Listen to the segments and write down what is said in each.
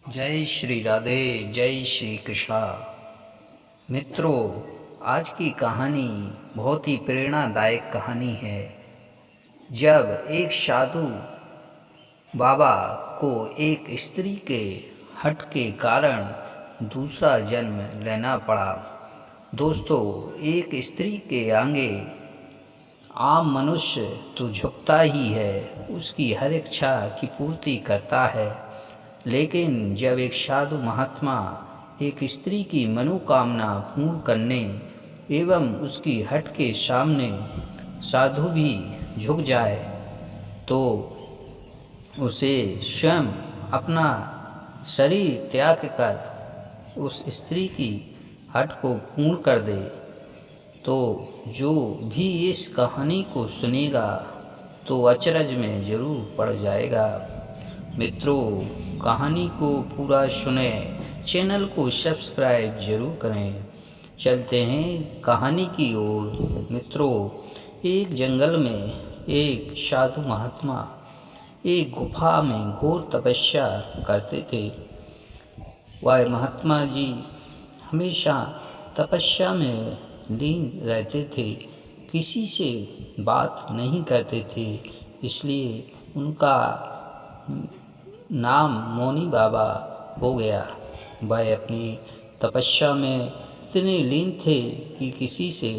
जय श्री राधे। जय श्री कृष्णा। मित्रों, आज की कहानी बहुत ही प्रेरणादायक कहानी है। जब एक साधु बाबा को एक स्त्री के हठ के कारण दूसरा जन्म लेना पड़ा। दोस्तों, एक स्त्री के आगे आम मनुष्य तो झुकता ही है, उसकी हर इच्छा की पूर्ति करता है। लेकिन जब एक साधु महात्मा एक स्त्री की मनोकामना पूर्ण करने एवं उसकी हट के सामने साधु भी झुक जाए तो उसे स्वयं अपना शरीर त्याग कर उस स्त्री की हट को पूर्ण कर दे, तो जो भी इस कहानी को सुनेगा तो अचरज में ज़रूर पड़ जाएगा। मित्रों, कहानी को पूरा सुने, चैनल को सब्सक्राइब जरूर करें। चलते हैं कहानी की ओर। मित्रों, एक जंगल में एक साधु महात्मा एक गुफा में घोर तपस्या करते थे। वह महात्मा जी हमेशा तपस्या में लीन रहते थे, किसी से बात नहीं करते थे। इसलिए उनका नाम मौनी बाबा हो गया। वह अपनी तपस्या में इतने लीन थे कि किसी से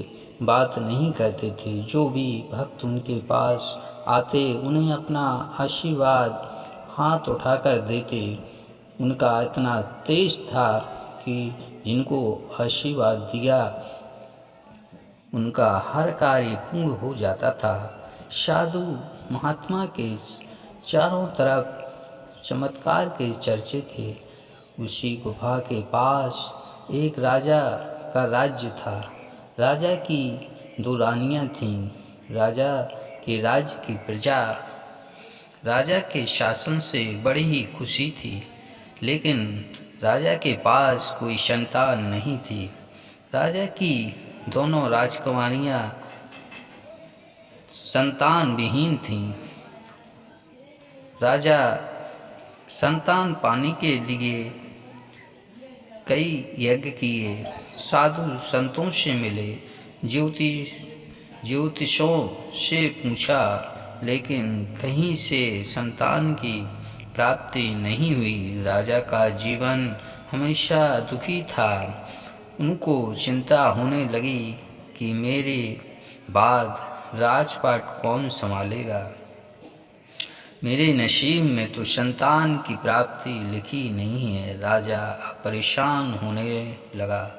बात नहीं करते थे। जो भी भक्त उनके पास आते उन्हें अपना आशीर्वाद हाथ उठाकर देते। उनका इतना तेज था कि जिनको आशीर्वाद दिया उनका हर कार्य पूर्ण हो जाता था। साधु महात्मा के चारों तरफ चमत्कार के चर्चे थे। उसी गुफा के पास एक राजा का राज्य था। राजा की दो रानियां थीं। राजा के राज्य की प्रजा राजा के शासन से बड़ी ही खुशी थी, लेकिन राजा के पास कोई संतान नहीं थी। राजा की दोनों राजकुमारियां संतान विहीन थीं। राजा संतान पाने के लिए कई यज्ञ किए, साधु संतों से मिले, ज्योतिषों से पूछा, लेकिन कहीं से संतान की प्राप्ति नहीं हुई। राजा का जीवन हमेशा दुखी था। उनको चिंता होने लगी कि मेरे बाद राजपाट कौन संभालेगा। मेरे नसीब में तो संतान की प्राप्ति लिखी नहीं है। राजा परेशान होने लगा।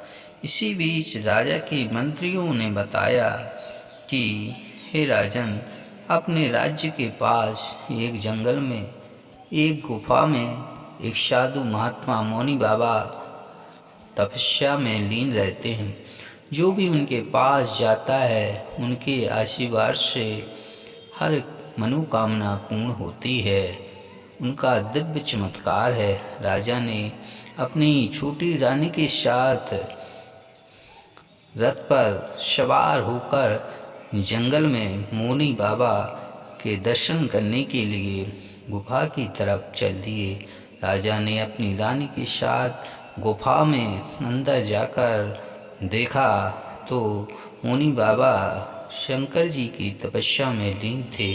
इसी बीच राजा के मंत्रियों ने बताया कि हे राजन, अपने राज्य के पास एक जंगल में एक गुफा में एक साधु महात्मा मौनी बाबा तपस्या में लीन रहते हैं। जो भी उनके पास जाता है उनके आशीर्वाद से हर मनोकामना पूर्ण होती है। उनका दिव्य चमत्कार है। राजा ने अपनी छोटी रानी के साथ रथ पर सवार होकर जंगल में मौनी बाबा के दर्शन करने के लिए गुफा की तरफ चल दिए। राजा ने अपनी रानी के साथ गुफा में अंदर जाकर देखा तो मौनी बाबा शंकर जी की तपस्या में लीन थे।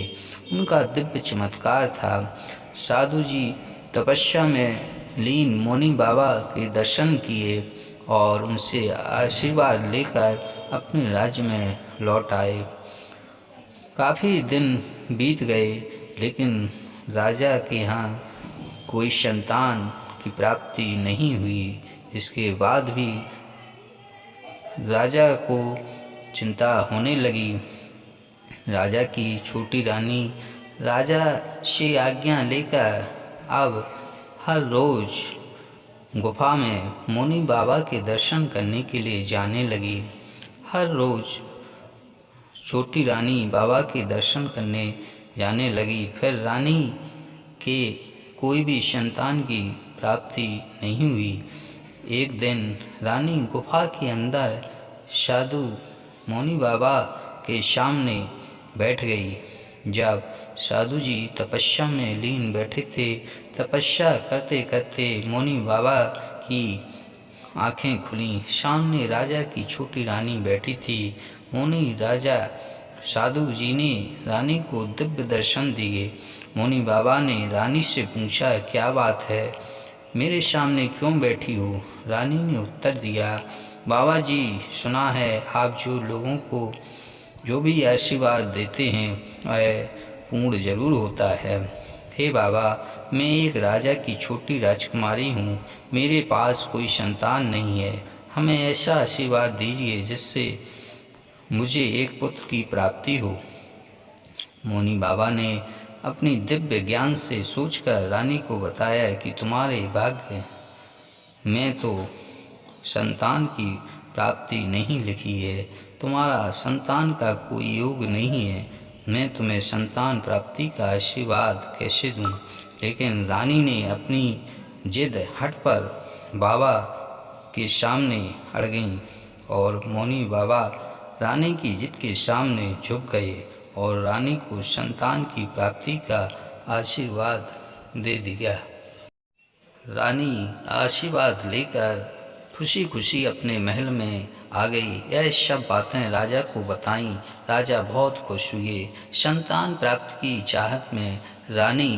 उनका दिव्य चमत्कार था। साधु जी तपस्या में लीन मौनी बाबा के दर्शन किए और उनसे आशीर्वाद लेकर अपने राज्य में लौट आए। काफ़ी दिन बीत गए, लेकिन राजा के यहाँ कोई संतान की प्राप्ति नहीं हुई। इसके बाद भी राजा को चिंता होने लगी। राजा की छोटी रानी राजा से आज्ञा लेकर अब हर रोज़ गुफा में मौनी बाबा के दर्शन करने के लिए जाने लगी। हर रोज़ छोटी रानी बाबा के दर्शन करने जाने लगी। फिर रानी के कोई भी संतान की प्राप्ति नहीं हुई। एक दिन रानी गुफा के अंदर साधु मौनी बाबा के सामने बैठ गई। जब साधु जी तपस्या में लीन बैठे थे, तपस्या करते करते मुनि बाबा की आंखें खुलीं। सामने राजा की छोटी रानी बैठी थी। मुनि राजा साधु जी ने रानी को दिव्य दर्शन दिए। मुनि बाबा ने रानी से पूछा, क्या बात है, मेरे सामने क्यों बैठी हो? रानी ने उत्तर दिया, बाबा जी, सुना है आप जो लोगों को जो भी आशीर्वाद देते हैं वह पूर्ण जरूर होता है। हे बाबा, मैं एक राजा की छोटी राजकुमारी हूँ, मेरे पास कोई संतान नहीं है। हमें ऐसा आशीर्वाद दीजिए जिससे मुझे एक पुत्र की प्राप्ति हो। मुनि बाबा ने अपनी दिव्य ज्ञान से सोचकर रानी को बताया कि तुम्हारे भाग्य में तो संतान की प्राप्ति नहीं लिखी है, तुम्हारा संतान का कोई योग नहीं है। मैं तुम्हें संतान प्राप्ति का आशीर्वाद कैसे दूं? लेकिन रानी ने अपनी जिद हट पर बाबा के सामने अड़ गईं और मुनि बाबा रानी की जिद के सामने झुक गए और रानी को संतान की प्राप्ति का आशीर्वाद दे दिया। रानी आशीर्वाद लेकर खुशी खुशी अपने महल में आ गई। यह सब बातें राजा को बताईं। राजा बहुत खुश हुए। संतान प्राप्ति की चाहत में रानी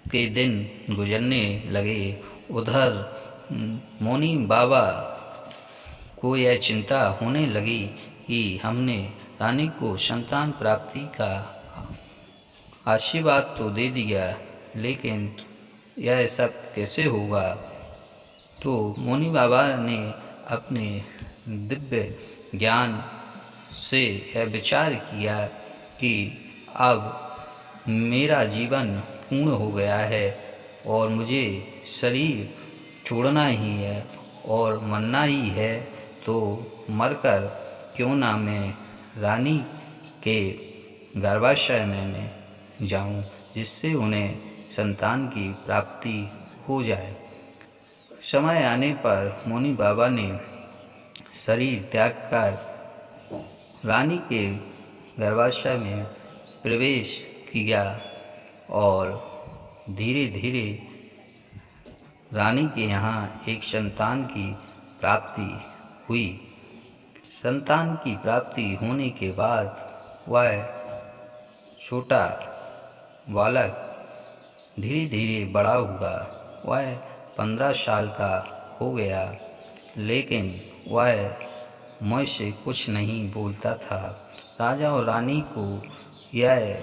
के दिन गुजरने लगे। उधर मुनि बाबा को यह चिंता होने लगी कि हमने रानी को संतान प्राप्ति का आशीर्वाद तो दे दिया, लेकिन यह सब कैसे होगा? तो मुनि बाबा ने अपने दिव्य ज्ञान से यह विचार किया कि अब मेरा जीवन पूर्ण हो गया है और मुझे शरीर छोड़ना ही है और मरना ही है, तो मरकर क्यों ना मैं रानी के गर्भाशय में जाऊं, जिससे उन्हें संतान की प्राप्ति हो जाए। समय आने पर मुनि बाबा ने शरीर त्याग कर रानी के गर्भाशय में प्रवेश किया और धीरे धीरे रानी के यहाँ एक संतान की प्राप्ति हुई। संतान की प्राप्ति होने के बाद वह छोटा बालक धीरे धीरे बड़ा हुआ। वह 15 साल का हो गया, लेकिन वह मुझसे कुछ नहीं बोलता था। राजा और रानी को यह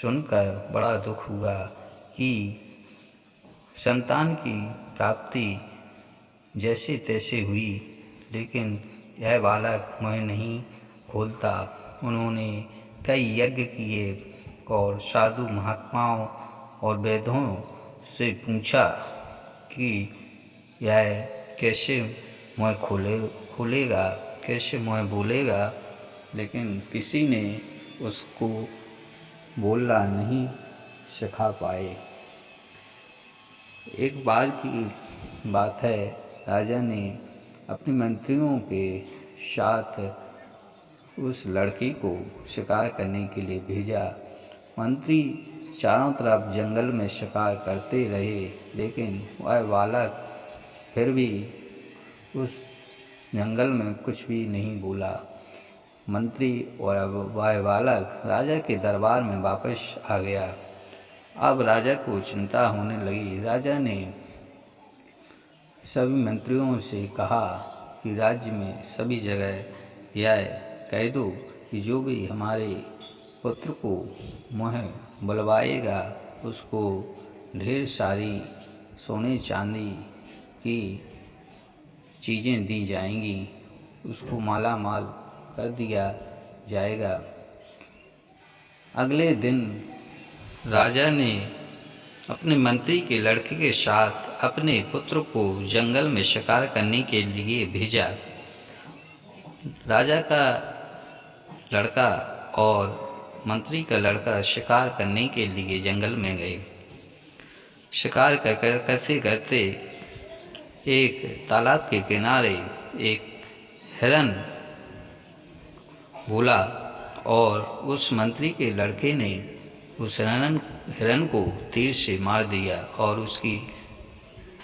सुनकर बड़ा दुख हुआ कि संतान की प्राप्ति जैसे तैसे हुई, लेकिन यह बालक मुँह नहीं खोलता। उन्होंने कई यज्ञ किए और साधु महात्माओं और वैद्यों से पूछा कि यह कैसे मुँह खोलेगा, कैसे मुँह बोलेगा, लेकिन किसी ने उसको बोलना नहीं सिखा पाए। एक बार की बात है, राजा ने अपने मंत्रियों के साथ उस लड़की को शिकार करने के लिए भेजा। मंत्री चारों तरफ जंगल में शिकार करते रहे, लेकिन वह बालक फिर भी उस जंगल में कुछ भी नहीं बोला। मंत्री और वह बालक राजा के दरबार में वापस आ गया। अब राजा को चिंता होने लगी। राजा ने सभी मंत्रियों से कहा कि राज्य में सभी जगह यह कह दो कि जो भी हमारे पुत्र को मुँह बुलवाएगा उसको ढेर सारी सोने चांदी की चीज़ें दी जाएंगी, उसको माला माल कर दिया जाएगा। अगले दिन राजा ने अपने मंत्री के लड़के के साथ अपने पुत्र को जंगल में शिकार करने के लिए भेजा। राजा का लड़का और मंत्री का लड़का शिकार करने के लिए जंगल में गए। शिकार करते करते एक तालाब के किनारे एक हिरन बोला और उस मंत्री के लड़के ने उस हिरण को तीर से मार दिया और उसकी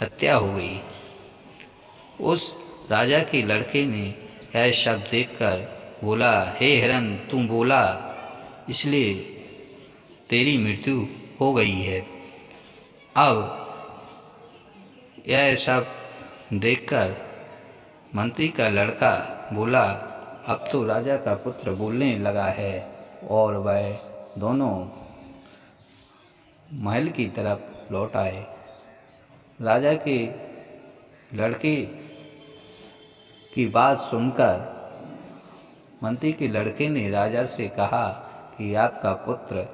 हत्या हो गई। उस राजा के लड़के ने यह शब्द देखकर बोला, हे हिरण, तुम बोला इसलिए तेरी मृत्यु हो गई है। अब यह सब देखकर मंत्री का लड़का बोला, अब तो राजा का पुत्र बोलने लगा है, और वह दोनों महल की तरफ लौट आए। राजा के लड़के की बात सुनकर मंत्री के लड़के ने राजा से कहा कि आपका पुत्र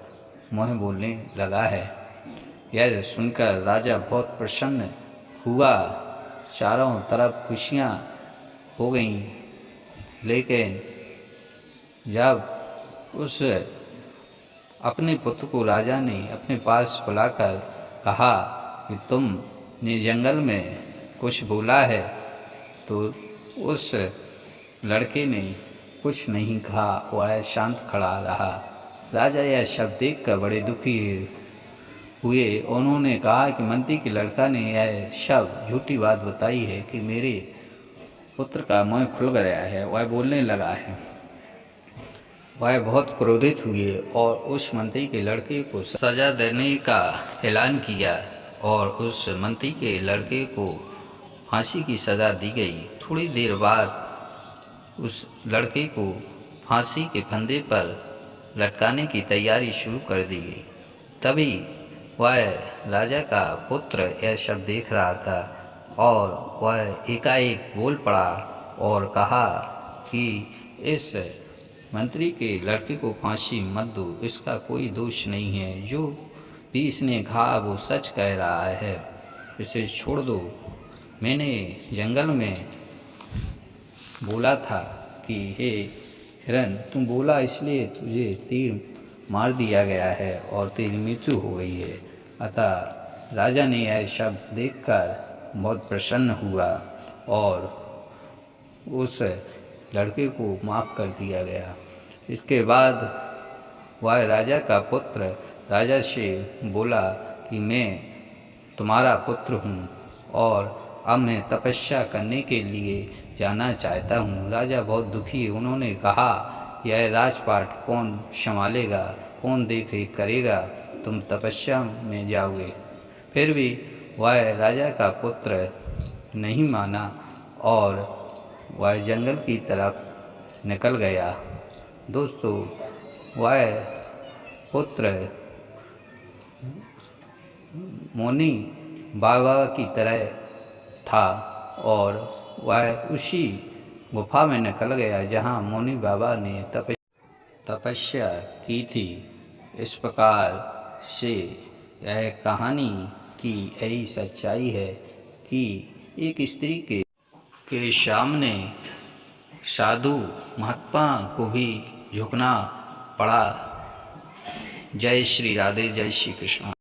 मुँह बोलने लगा है। यह सुनकर राजा बहुत प्रसन्न हुआ, चारों तरफ खुशियाँ हो गईं। लेकिन जब उस अपने पुत्र को राजा ने अपने पास बुलाकर कहा कि तुमने जंगल में कुछ बोला है, तो उस लड़के ने कुछ नहीं कहा, वह शांत खड़ा रहा। राजा यह शब्द देखकर बड़े दुखी हुए। उन्होंने कहा कि मंत्री के लड़का ने यह शब्द झूठी बात बताई है कि मेरे पुत्र का मुँह खुल गया है, वह बोलने लगा है। वह बहुत क्रोधित हुए और उस मंत्री के लड़के को सजा देने का ऐलान किया और उस मंत्री के लड़के को फांसी की सज़ा दी गई। थोड़ी देर बाद उस लड़के को फांसी के फंदे पर लटकाने की तैयारी शुरू कर दी गई। तभी वह राजा का पुत्र यह शब्द देख रहा था और वह एकाएक बोल पड़ा और कहा कि इस मंत्री के लड़के को फांसी मत दो, इसका कोई दोष नहीं है। जो भी इसने कहा वो सच कह रहा है, इसे छोड़ दो। मैंने जंगल में बोला था कि हे हिरण, तुम बोला इसलिए तुझे तीर मार दिया गया है और तेरी मृत्यु हो गई है। अतः राजा ने यह शब्द देखकर बहुत प्रसन्न हुआ और उस लड़के को माफ़ कर दिया गया। इसके बाद वह राजा का पुत्र राजा से बोला कि मैं तुम्हारा पुत्र हूँ और अब मैं तपस्या करने के लिए जाना चाहता हूँ। राजा बहुत दुखी। उन्होंने कहा, यह राजपाट कौन संभालेगा, कौन देख रेख करेगा, तुम तपस्या में जाओगे। फिर भी वह राजा का पुत्र नहीं माना और वह जंगल की तरफ निकल गया। दोस्तों, वह पुत्र मौनी बाबा की तरह था और वह उसी गुफा में निकल गया जहाँ मौनी बाबा ने तपस्या की थी। इस प्रकार से यह कहानी की यही सच्चाई है कि एक स्त्री के सामने साधु महात्मा को भी झुकना पड़ा। जय श्री राधे, जय श्री कृष्ण।